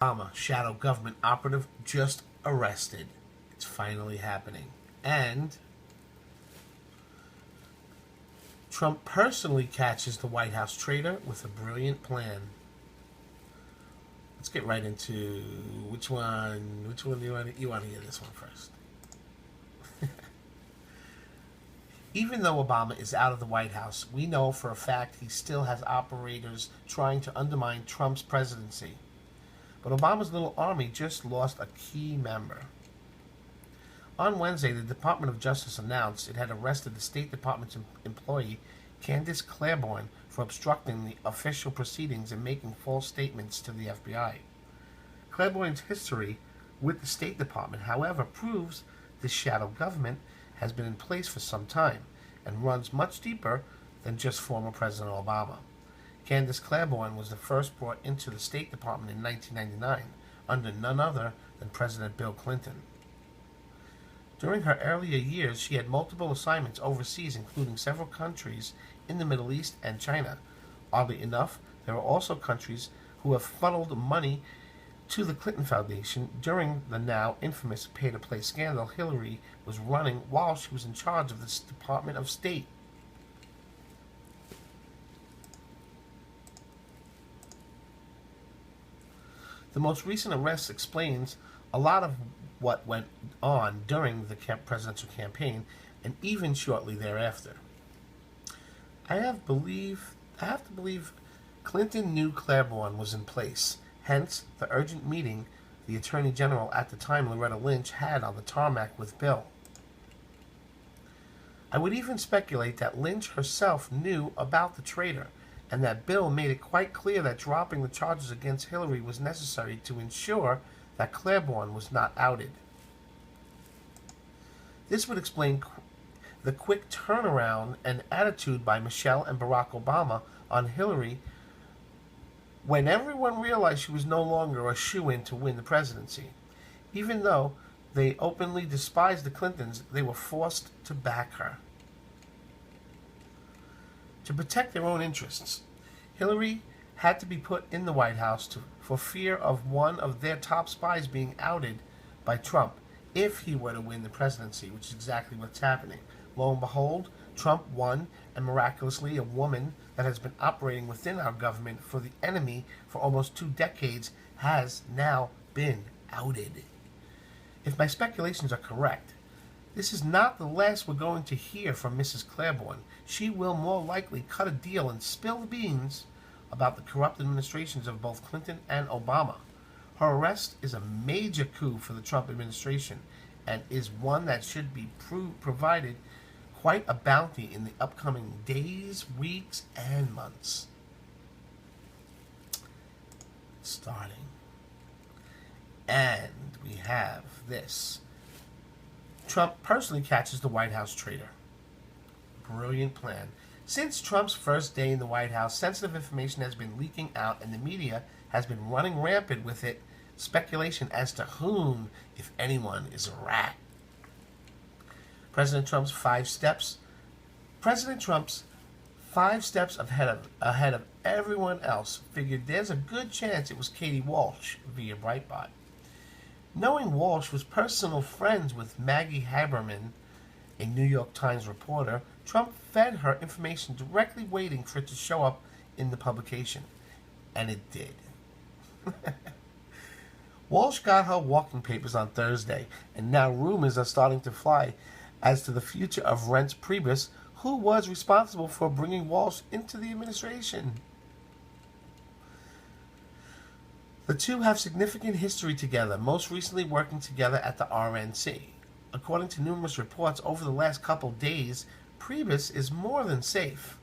Obama, shadow government operative, just arrested. It's finally happening. And Trump personally catches the White House traitor with a brilliant plan. Let's get right into which one. Which one do you want to hear this one first? Even though Obama is out of the White House, we know for a fact he still has operators trying to undermine Trump's presidency. But Obama's little army just lost a key member. On Wednesday, the Department of Justice announced it had arrested the State Department's employee, Candace Claiborne, for obstructing the official proceedings and making false statements to the FBI. Claiborne's history with the State Department, however, proves this shadow government has been in place for some time and runs much deeper than just former President Obama. Candace Claiborne was the first brought into the State Department in 1999 under none other than President Bill Clinton. During her earlier years, she had multiple assignments overseas, including several countries in the Middle East and China. Oddly enough, there are also countries who have funneled money to the Clinton Foundation. During the now infamous pay-to-play scandal, Hillary was running while she was in charge of the Department of State. The most recent arrest explains a lot of what went on during the presidential campaign and even shortly thereafter. I have to believe Clinton knew Claiborne was in place, hence the urgent meeting the Attorney General at the time, Loretta Lynch, had on the tarmac with Bill. I would even speculate that Lynch herself knew about the traitor, and that Bill made it quite clear that dropping the charges against Hillary was necessary to ensure that Claiborne was not outed. This would explain the quick turnaround and attitude by Michelle and Barack Obama on Hillary when everyone realized she was no longer a shoo-in to win the presidency. Even though they openly despised the Clintons, they were forced to back her. To protect their own interests, Hillary had to be put in the White House for fear of one of their top spies being outed by Trump if he were to win the presidency, which is exactly what's happening. Lo and behold, Trump won, and miraculously, a woman that has been operating within our government for the enemy for almost 2 decades has now been outed. If my speculations are correct, this is not the last we're going to hear from Mrs. Claiborne. She will more likely cut a deal and spill the beans about the corrupt administrations of both Clinton and Obama. Her arrest is a major coup for the Trump administration and is one that should be provided quite a bounty in the upcoming days, weeks, and months. Starting. And we have this. Trump personally catches the White House traitor. Brilliant plan. Since Trump's first day in the White House, sensitive information has been leaking out and the media has been running rampant with it. Speculation as to whom, if anyone, is a rat. President Trump's 5 steps ahead of everyone else figured there's a good chance it was Katie Walsh via Breitbart. Knowing Walsh was personal friends with Maggie Haberman, a New York Times reporter, Trump fed her information directly waiting for it to show up in the publication. And it did. Walsh got her walking papers on Thursday, and now rumors are starting to fly as to the future of Reince Priebus, who was responsible for bringing Walsh into the administration. The two have significant history together, most recently working together at the RNC. According to numerous reports over the last couple days, Priebus is more than safe.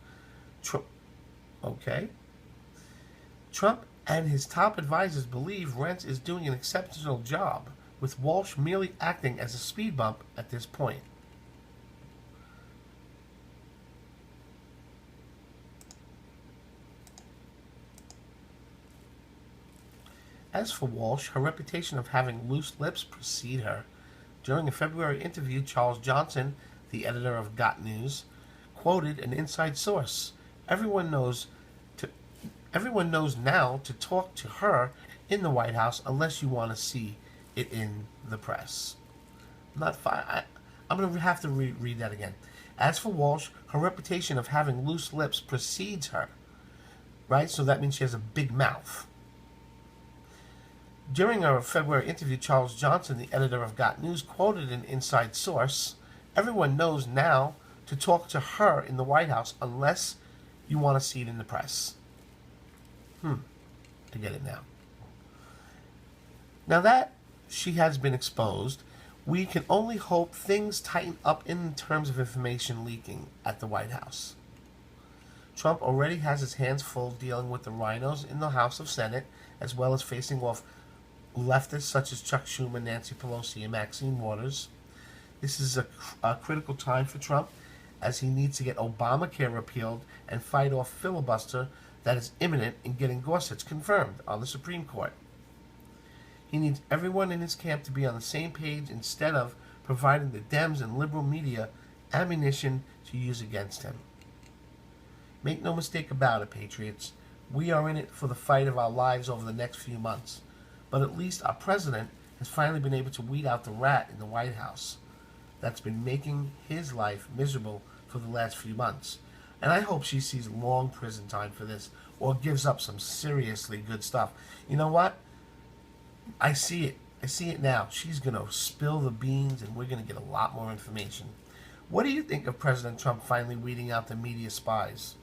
Trump and his top advisors believe Reince is doing an exceptional job, with Walsh merely acting as a speed bump at this point. As for Walsh, her reputation of having loose lips precede her. During a February interview, Charles Johnson, the editor of Got News, quoted an inside source. Everyone knows now to talk to her in the White House unless you want to see it in the press. I'm going to have to read that again. As for Walsh, her reputation of having loose lips precedes her, right? So that means she has a big mouth. During our February interview, Charles Johnson, the editor of Got News, quoted an inside source. Everyone knows now to talk to her in the White House unless you want to see it in the press. I get it now. Now that she has been exposed, we can only hope things tighten up in terms of information leaking at the White House. Trump already has his hands full dealing with the rhinos in the House of Senate, as well as facing off leftists such as Chuck Schumer, Nancy Pelosi, and Maxine Waters. This is a critical time for Trump, as he needs to get Obamacare repealed and fight off filibuster that is imminent in getting Gorsuch confirmed on the Supreme Court. He needs everyone in his camp to be on the same page instead of providing the Dems and liberal media ammunition to use against him. Make no mistake about it, Patriots. We are in it for the fight of our lives over the next few months. But at least our president has finally been able to weed out the rat in the White House that's been making his life miserable for the last few months. And I hope she sees long prison time for this or gives up some seriously good stuff. You know what? I see it. I see it now. She's going to spill the beans and we're going to get a lot more information. What do you think of President Trump finally weeding out the media spies?